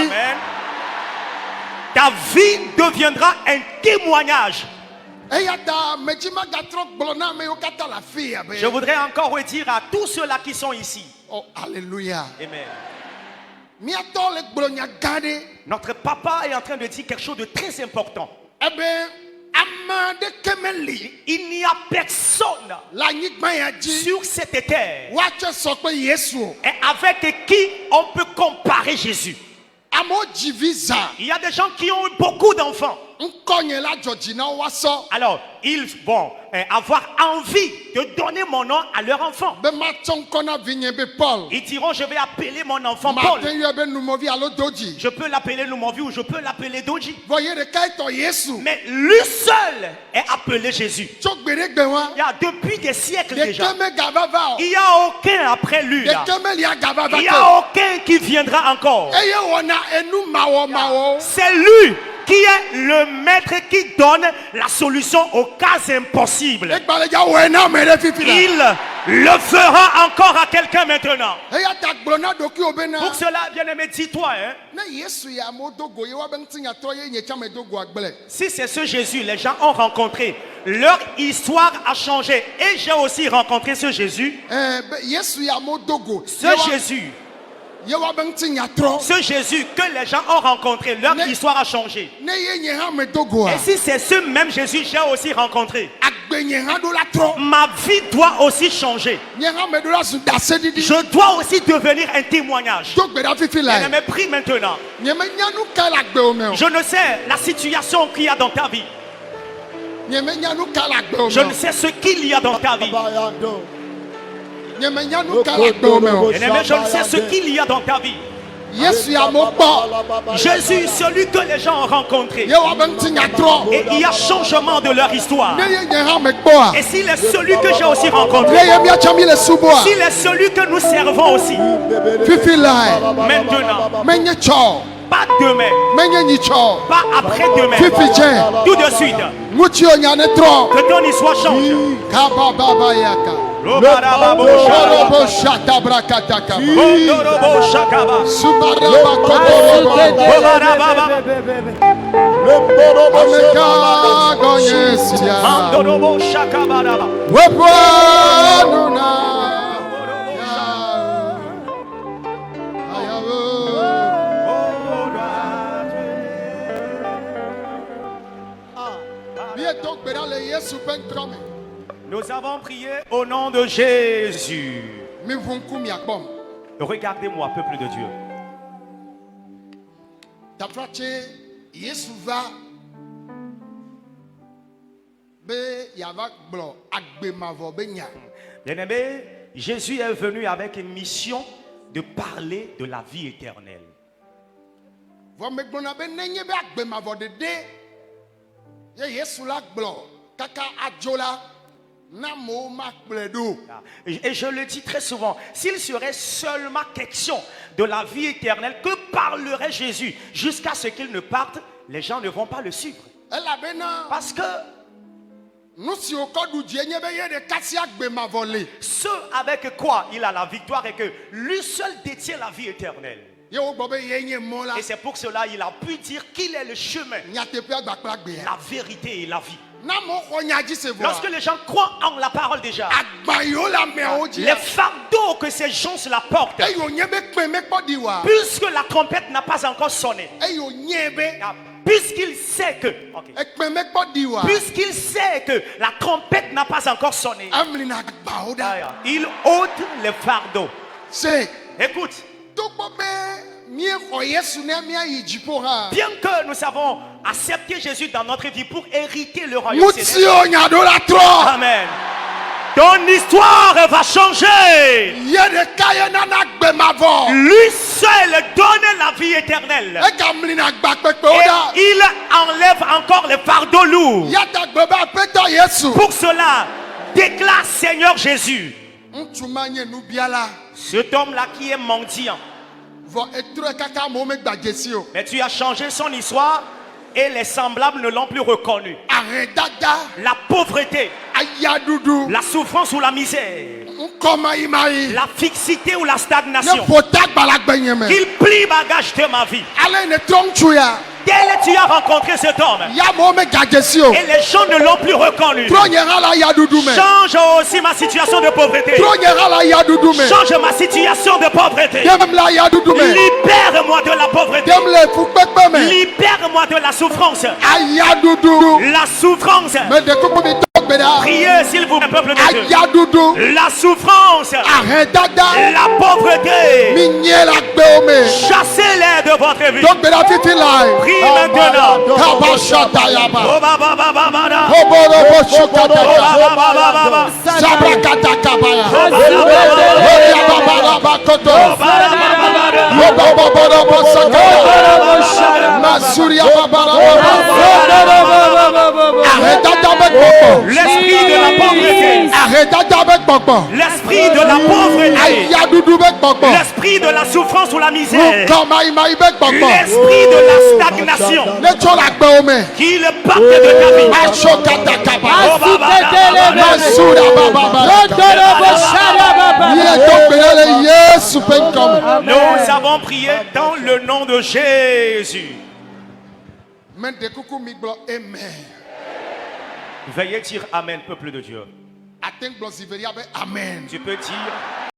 Amen. Ta vie deviendra un témoignage. Je voudrais encore redire à tous ceux-là qui sont ici. Oh, alléluia. Amen. Notre papa est en train de dire quelque chose de très important. Il n'y a personne sur cette terre et avec qui on peut comparer Jésus. Il y a des gens qui ont eu beaucoup d'enfants. Alors, ils vont avoir envie de donner mon nom à leur enfant. Ils diront, je vais appeler mon enfant Paul. Je peux l'appeler Lumovi ou je peux l'appeler Doji. Mais lui seul est appelé Jésus. Il y a depuis des siècles déjà. Il n'y a aucun après lui. Là. Il n'y a aucun qui viendra encore. C'est lui qui est le maître qui donne la solution aux cas impossibles. Il le fera encore à quelqu'un maintenant. Pour cela, bien-aimé, dis-toi, hein, si c'est ce Jésus, les gens ont rencontré, leur histoire a changé. Et j'ai aussi rencontré ce Jésus. Ce Jésus que les gens ont rencontré, leur histoire a changé. Et si c'est ce même Jésus, j'ai aussi rencontré, ma vie doit aussi changer. Je dois aussi devenir un témoignage. Mais prie maintenant. Je ne sais la situation qu'il y a dans ta vie. Je ne sais ce qu'il y a dans ta vie. Bien-aimé, je ne sais ce qu'il y a dans ta vie. Jésus, celui que les gens ont rencontré. Et il y a changement de leur histoire. Et s'il est celui que j'ai aussi rencontré, s'il est celui que nous servons aussi, maintenant, pas demain, pas après-demain, tout de suite, que ton histoire change. Nous avons prié au nom de Jésus. Regardez-moi, peuple de Dieu. Bien-aimé, Jésus est venu avec une mission de parler de la vie éternelle. Et je le dis très souvent, s'il serait seulement question de la vie éternelle, que parlerait Jésus jusqu'à ce qu'il ne parte, les gens ne vont pas le suivre. Parce que ce avec quoi il a la victoire est que lui seul détient la vie éternelle. Et c'est pour cela qu'il a pu dire qu'il est le chemin, la vérité et la vie. Lorsque les gens croient en la parole déjà, les fardeaux que ces gens se la portent, puisque la trompette n'a pas encore sonné, puisqu'il sait que la trompette n'a pas encore sonné, il ôte les fardeaux. Écoute, bien que nous avons accepté Jésus dans notre vie pour hériter le royaume céleste, amen, ton histoire va changer. Lui seul donne la vie éternelle. Et il enlève encore les fardeaux lourds. Pour cela, déclare Seigneur Jésus. Cet homme-là qui est mendiant, mais tu as changé son histoire et les semblables ne l'ont plus reconnu. La pauvreté, La souffrance ou la misère. La fixité ou la stagnation. Qu'il plie bagage de ma vie. Dès que tu as rencontré cet homme et les gens ne l'ont plus reconnu, change aussi ma situation de pauvreté. Change ma situation de pauvreté. Libère-moi de la pauvreté. Libère-moi de la souffrance. La souffrance. Priez s'il vous plaît, peuple de Dieu. La souffrance. La pauvreté. Chassez-les de votre vie. Priez maintenant. L'esprit de la pauvreté. L'esprit de la pauvreté. L'esprit de la souffrance ou la misère. L'esprit de la stagnation. Qui le parte de ta vie. Nous avons prié dans le nom de Jésus. Veuillez dire Amen, peuple de Dieu. Tu peux dire